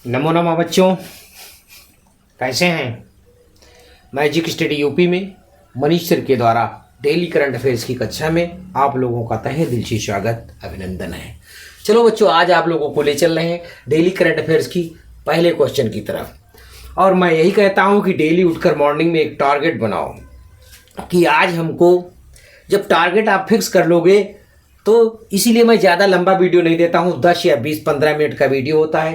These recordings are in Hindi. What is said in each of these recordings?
नमो नमः बच्चों, कैसे हैं। मैजिक स्टडी यूपी में मनीष सर के द्वारा डेली करंट अफेयर्स की कक्षा में आप लोगों का तहे दिल से स्वागत अभिनंदन है। चलो बच्चों, आज आप लोगों को ले चल रहे हैं डेली करंट अफेयर्स की पहले क्वेश्चन की तरफ। और मैं यही कहता हूं कि डेली उठकर मॉर्निंग में एक टारगेट बनाओ कि आज हमको, जब टारगेट आप फिक्स कर लोगे तो इसीलिए मैं ज़्यादा लंबा वीडियो नहीं देता हूं। 10 या 20-15 मिनट का वीडियो होता है।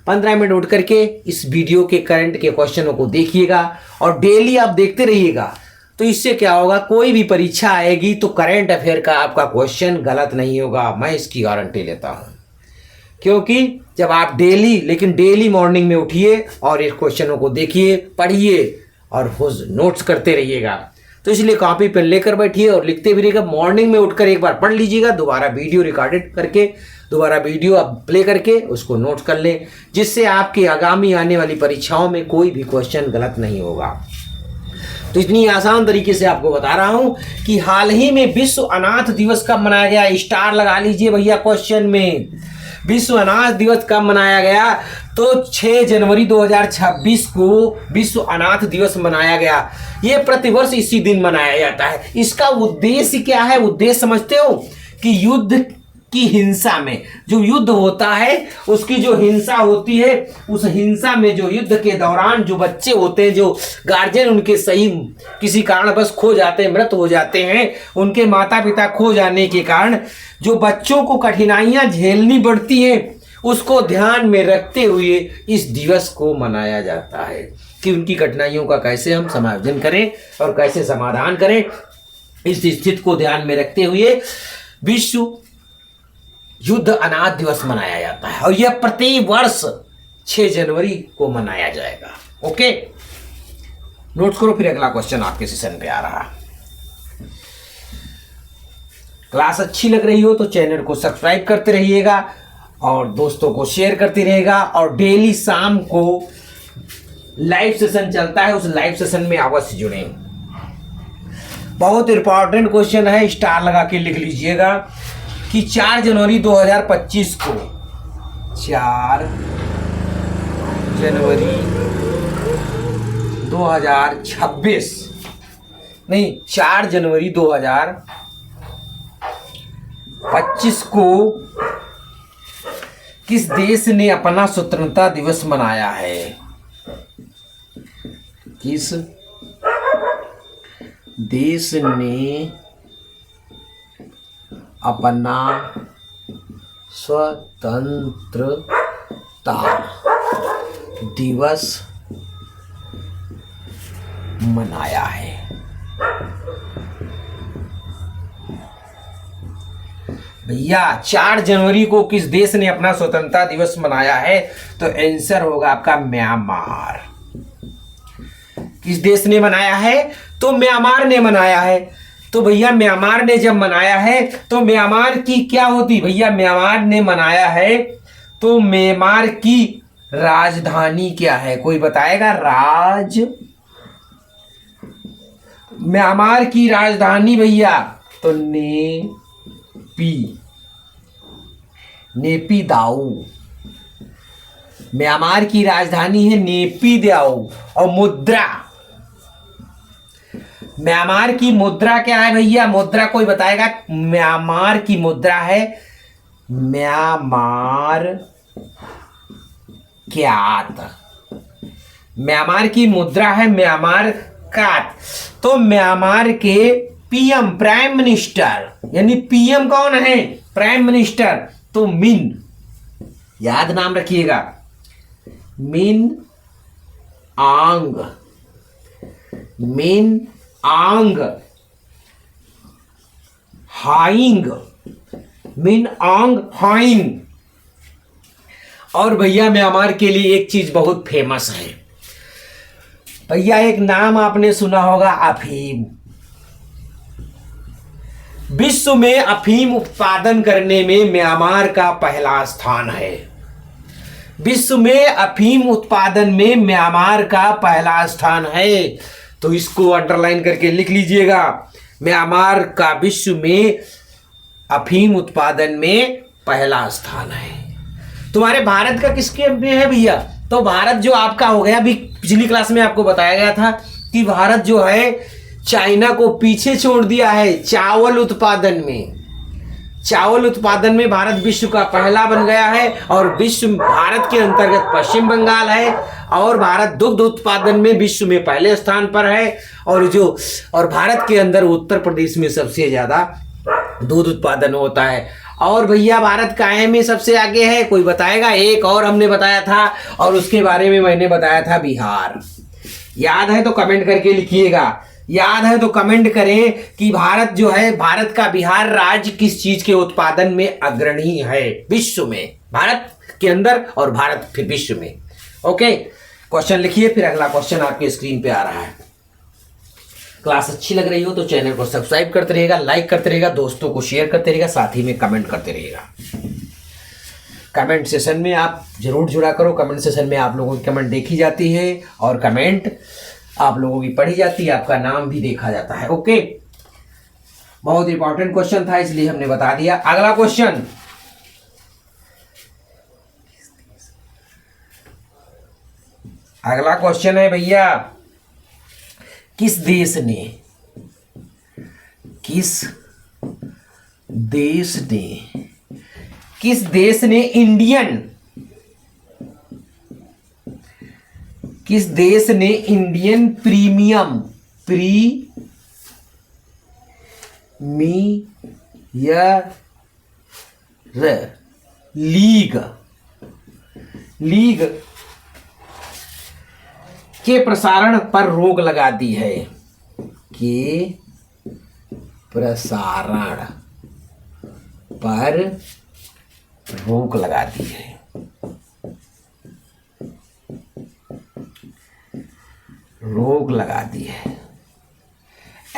15 मिनट उठ करके इस वीडियो के करंट के क्वेश्चनों को देखिएगा और डेली आप देखते रहिएगा। तो इससे क्या होगा, कोई भी परीक्षा आएगी तो करंट अफेयर का आपका क्वेश्चन गलत नहीं होगा, मैं इसकी गारंटी लेता हूं। क्योंकि जब आप डेली मॉर्निंग में उठिए और इस क्वेश्चनों को देखिए, पढ़िए और नोट्स करते रहिएगा। तो इसलिए कॉपी पेन लेकर बैठिए और लिखते भी रहिएगा। मॉर्निंग में उठकर एक बार पढ़ लीजिएगा, दोबारा वीडियो रिकॉर्डेड करके दोबारा वीडियो आप प्ले करके उसको नोट कर लें, जिससे आपकी आगामी आने वाली परीक्षाओं में कोई भी क्वेश्चन गलत नहीं होगा। तो इतनी आसान तरीके से आपको बता रहा हूं कि हाल ही में विश्व अनाथ दिवस कब मनाया गया। स्टार लगा लीजिए भैया क्वेश्चन में। विश्व अनाथ दिवस कब मनाया गया? तो 6 जनवरी 2026 को विश्व अनाथ दिवस मनाया गया। ये प्रतिवर्ष इसी दिन मनाया जाता है। इसका उद्देश्य क्या है? उद्देश्य समझते हो कि युद्ध की हिंसा में, जो युद्ध होता है उसकी जो हिंसा होती है, उस हिंसा में जो युद्ध के दौरान जो बच्चे होते हैं, जो गार्जियन उनके सही किसी कारणवश खो जाते हैं, मृत हो जाते हैं, उनके माता पिता खो जाने के कारण जो बच्चों को कठिनाइयां झेलनी पड़ती हैं, उसको ध्यान में रखते हुए इस दिवस को मनाया जाता है कि उनकी कठिनाइयों का कैसे हम समायोजन करें और कैसे समाधान करें। इस स्थिति को ध्यान में रखते हुए विश्व युद्ध अनाथ दिवस मनाया जाता है और यह प्रति वर्ष 6 जनवरी को मनाया जाएगा। ओके, नोट्स करो। फिर अगला क्वेश्चन आपके सेशन पे आ रहा। क्लास अच्छी लग रही हो तो चैनल को सब्सक्राइब करते रहिएगा और दोस्तों को शेयर करते रहिएगा। और डेली शाम को लाइव सेशन चलता है, उस लाइव सेशन में अवश्य जुड़ें। बहुत इंपॉर्टेंट क्वेश्चन है, स्टार लगा के लिख लीजिएगा कि 4 जनवरी 2025 को, 4 जनवरी 2026 नहीं, 4 जनवरी 2025 को किस देश ने अपना स्वतंत्रता दिवस मनाया है? किस देश ने अपना स्वतंत्रता दिवस मनाया है? भैया 4 जनवरी को किस देश ने अपना स्वतंत्रता दिवस मनाया है? तो आंसर होगा आपका म्यांमार। किस देश ने मनाया है? तो म्यांमार ने मनाया है। तो भैया म्यांमार ने जब मनाया है तो म्यांमार की क्या होती? भैया म्यांमार ने मनाया है तो म्यांमार की राजधानी क्या है? कोई बताएगा? म्यांमार की राजधानी भैया तो नेपिदाऊ। म्यांमार की राजधानी है नेपिदाऊ। और मुद्रा, म्यांमार की मुद्रा क्या है भैया? मुद्रा कोई बताएगा? म्यांमार की मुद्रा है म्यांमार क्यात। म्यांमार की मुद्रा है म्यांमार क्यात। तो म्यांमार के पीएम, प्राइम मिनिस्टर, यानी पीएम कौन है? Prime minister. तो मिन, याद नाम रखिएगा, मिन आंग हाइंग, मिन आंग हाइंग। और भैया म्यांमार के लिए एक चीज बहुत फेमस है भैया, एक नाम आपने सुना होगा, अफीम। विश्व में अफीम उत्पादन करने में म्यांमार का पहला स्थान है। विश्व में अफीम उत्पादन में म्यांमार का पहला स्थान है। तो इसको अंडरलाइन करके लिख लीजिएगा। म्यांमार का विश्व में अफीम उत्पादन में पहला स्थान है। तुम्हारे भारत का किसके में है भैया? तो भारत जो आपका हो गया, अभी पिछली क्लास में आपको बताया गया था कि भारत जो है चाइना को पीछे छोड़ दिया है चावल उत्पादन में। चावल उत्पादन में भारत विश्व का पहला बन गया है और विश्व भारत के अंतर्गत पश्चिम बंगाल है। और भारत दुग्ध उत्पादन में विश्व में पहले स्थान पर है। और भारत के अंदर उत्तर प्रदेश में सबसे ज्यादा दूध उत्पादन होता है। और भैया भारत काहे में सबसे आगे है, कोई बताएगा? एक और हमने बताया था और उसके बारे में मैंने बताया था बिहार। याद है तो कमेंट करके लिखिएगा। याद है तो कमेंट करें कि भारत जो है, भारत का बिहार राज्य किस चीज के उत्पादन में अग्रणी है विश्व में, भारत के अंदर और भारत फिर विश्व में। ओके, क्वेश्चन लिखिए, फिर अगला क्वेश्चन आपके स्क्रीन पे आ रहा है। क्लास अच्छी लग रही हो तो चैनल को सब्सक्राइब करते रहिएगा, लाइक करते रहिएगा, दोस्तों को शेयर करते रहिएगा, साथ ही में कमेंट करते रहिएगा। कमेंट सेशन में आप जरूर जुड़ा करो। कमेंट सेशन में आप लोगों की कमेंट देखी जाती है और कमेंट आप लोगों की पढ़ी जाती है, आपका नाम भी देखा जाता है। ओके, बहुत इंपॉर्टेंट क्वेश्चन था इसलिए हमने बता दिया। अगला क्वेश्चन, अगला क्वेश्चन है भैया, किस देश ने इंडियन प्रीमियर लीग के प्रसारण पर रोक लगा दी है? के प्रसारण पर रोक लगा दी है। रोक लगा दी है।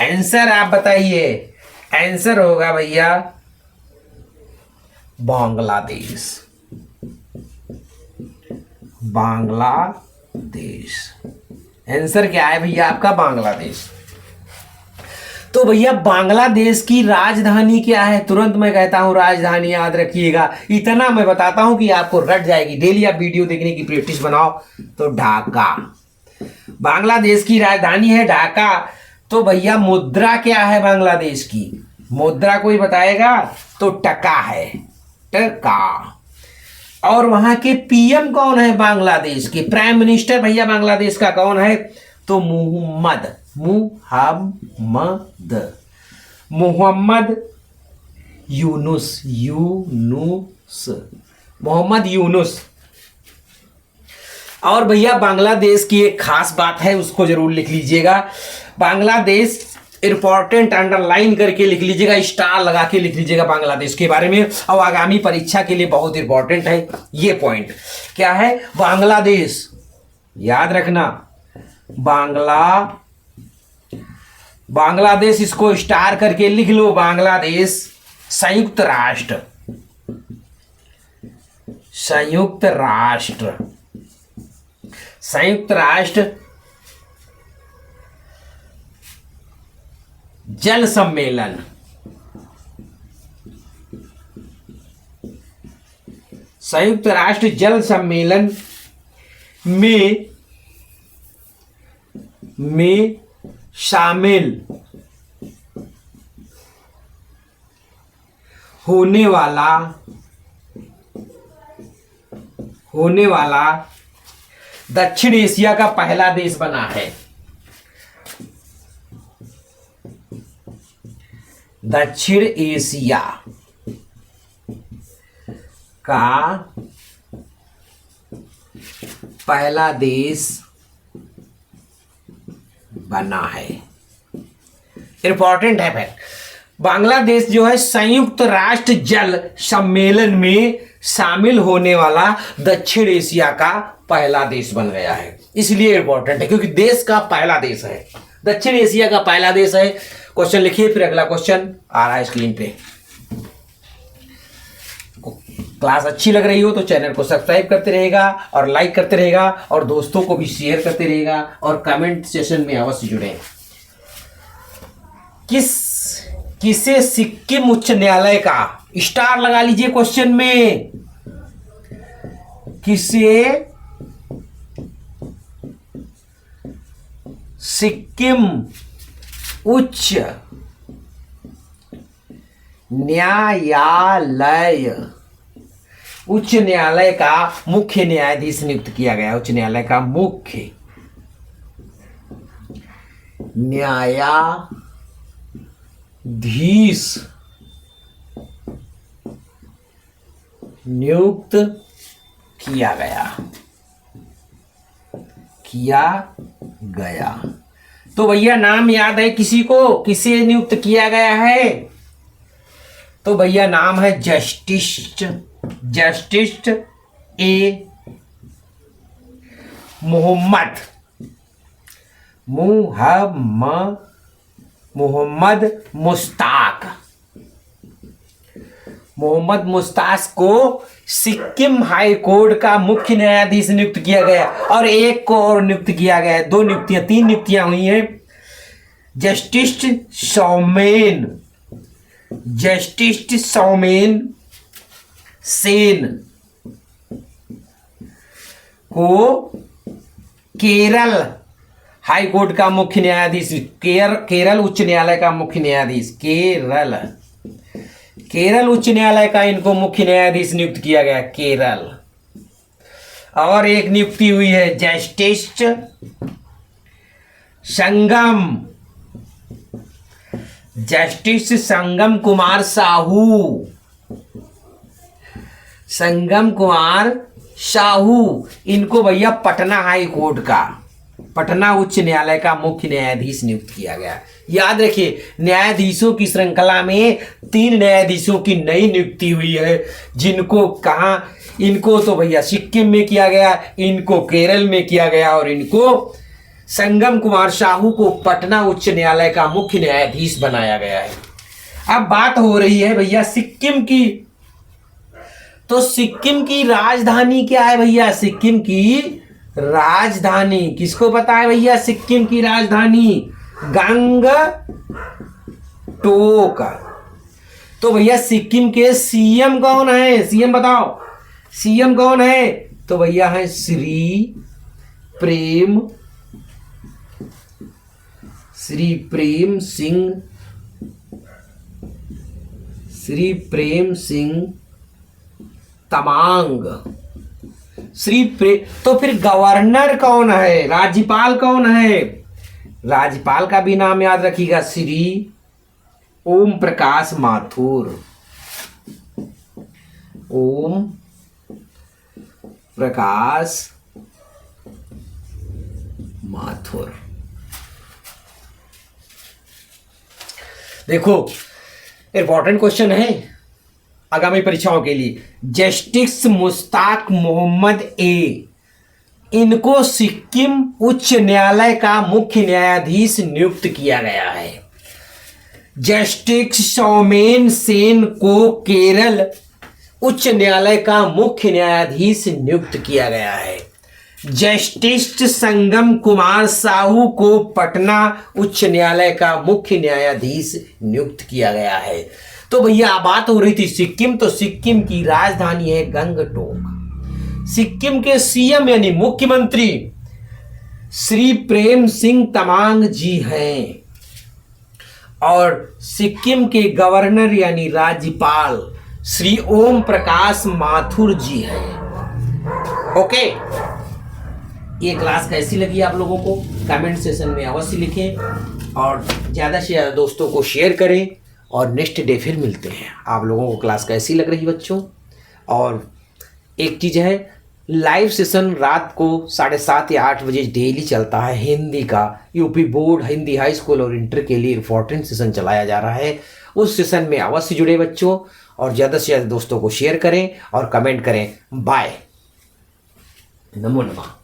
आंसर आप बताइए। आंसर होगा भैया बांग्लादेश। बांग्लादेश आंसर क्या है भैया आपका? बांग्लादेश। तो भैया बांग्लादेश की राजधानी क्या है? तुरंत मैं कहता हूं राजधानी याद रखिएगा। इतना मैं बताता हूं कि आपको रट जाएगी। डेली आप वीडियो देखने की प्रैक्टिस बनाओ। तो ढाका, बांग्लादेश की राजधानी है ढाका। तो भैया मुद्रा क्या है बांग्लादेश की? मुद्रा कोई बताएगा? तो टका है, टका। और वहां के पीएम कौन है बांग्लादेश के? प्राइम मिनिस्टर भैया बांग्लादेश का कौन है? तो मोहम्मद यूनुस। मोहम्मद यूनुस। और भैया बांग्लादेश की एक खास बात है, उसको जरूर लिख लीजिएगा। बांग्लादेश इंपॉर्टेंट अंडरलाइन करके लिख लीजिएगा, स्टार लगा के लिख लीजिएगा बांग्लादेश के बारे में। और आगामी परीक्षा के लिए बहुत इंपॉर्टेंट है ये पॉइंट। क्या है? बांग्लादेश, याद रखना। बांग्लादेश, इसको स्टार करके लिख लो। बांग्लादेश संयुक्त राष्ट्र जल सम्मेलन संयुक्त राष्ट्र जल सम्मेलन में शामिल होने वाला दक्षिण एशिया का पहला देश बना है। दक्षिण एशिया का पहला देश बना है। इंपॉर्टेंट है फैक्ट। बांग्लादेश जो है संयुक्त राष्ट्र जल सम्मेलन में शामिल होने वाला दक्षिण एशिया का पहला देश बन गया है। इसलिए इंपॉर्टेंट है क्योंकि देश का पहला देश है, दक्षिण एशिया का पहला देश है। क्वेश्चन लिखिए, फिर अगला क्वेश्चन आ रहा है स्क्रीन पे। क्लास अच्छी लग रही हो तो चैनल को सब्सक्राइब करते रहेगा और लाइक करते रहेगा और दोस्तों को भी शेयर करते रहेगा और कमेंट सेशन में अवश्य जुड़े। किसे सिक्किम उच्च न्यायालय का, स्टार लगा लीजिए क्वेश्चन में, किसे सिक्किम उच्च न्यायालय का मुख्य न्यायाधीश नियुक्त किया गया। उच्च न्यायालय का मुख्य न्यायाधीश नियुक्त किया गया। तो भैया नाम याद है किसी को, किसे नियुक्त किया गया है? तो भैया नाम है जस्टिस ए मोहम्मद मुश्ताक को सिक्किम हाई कोर्ट का मुख्य न्यायाधीश नियुक्त किया गया। और एक को और नियुक्त किया गया है, 2 नियुक्तियां, 3 नियुक्तियां हुई हैं। जस्टिस सौमेन सेन को केरल हाई कोर्ट का मुख्य न्यायाधीश, केरल उच्च न्यायालय का मुख्य न्यायाधीश, केरल उच्च न्यायालय का इनको मुख्य न्यायाधीश नियुक्त किया गया, केरल। और एक नियुक्ति हुई है जस्टिस संगम कुमार साहू, इनको भैया पटना हाई कोर्ट का, पटना उच्च न्यायालय का मुख्य न्यायाधीश नियुक्त किया गया। याद रखिए, न्यायाधीशों की श्रृंखला में 3 न्यायाधीशों की नई नियुक्ति हुई है, जिनको कहा, इनको तो भैया सिक्किम में किया गया, इनको केरल में किया गया, और इनको संगम कुमार साहू को पटना उच्च न्यायालय का मुख्य न्यायाधीश बनाया गया है। अब बात हो रही है भैया सिक्किम की, तो सिक्किम की राजधानी क्या है भैया? सिक्किम की राजधानी किसको पता है भैया? सिक्किम की राजधानी गंगटोक। तो भैया सिक्किम के सीएम कौन है? सीएम बताओ, सीएम कौन है? तो भैया है श्री प्रेम सिंह तमांग। तो फिर गवर्नर कौन है? राज्यपाल कौन है? राज्यपाल का भी नाम याद रखिएगा, श्री ओम प्रकाश माथुर। ओम प्रकाश माथुर। देखो इंपॉर्टेंट क्वेश्चन है आगामी परीक्षाओं के लिए। जस्टिस मुश्ताक मोहम्मद ए, इनको सिक्किम उच्च न्यायालय का मुख्य न्यायाधीश नियुक्त किया गया है। जस्टिस सौमेन सेन को केरल उच्च न्यायालय का मुख्य न्यायाधीश नियुक्त किया गया है। जस्टिस संगम कुमार साहू को पटना उच्च न्यायालय का मुख्य न्यायाधीश नियुक्त किया गया है। तो भैया बात हो रही थी सिक्किम, तो सिक्किम की राजधानी है गंगटोक। सिक्किम के सीएम यानी मुख्यमंत्री श्री प्रेम सिंह तमांग जी हैं, और सिक्किम के गवर्नर यानी राज्यपाल श्री ओम प्रकाश माथुर जी हैं। ओके, ये क्लास कैसी लगी आप लोगों को कमेंट सेशन में अवश्य लिखें, और ज़्यादा से ज़्यादा दोस्तों को शेयर करें। और नेक्स्ट डे फिर मिलते हैं। आप लोगों को क्लास कैसी लग रही बच्चों? और एक चीज़ है, लाइव सेशन रात को 7:30 या 8 बजे डेली चलता है हिंदी का। UP board Hindi high school और इंटर के लिए इम्पोर्टेंट सेशन चलाया जा रहा है। उस सेशन में अवश्य जुड़े बच्चों, और ज़्यादा से ज़्यादा दोस्तों को शेयर करें और कमेंट करें। बाय, नमो नमः।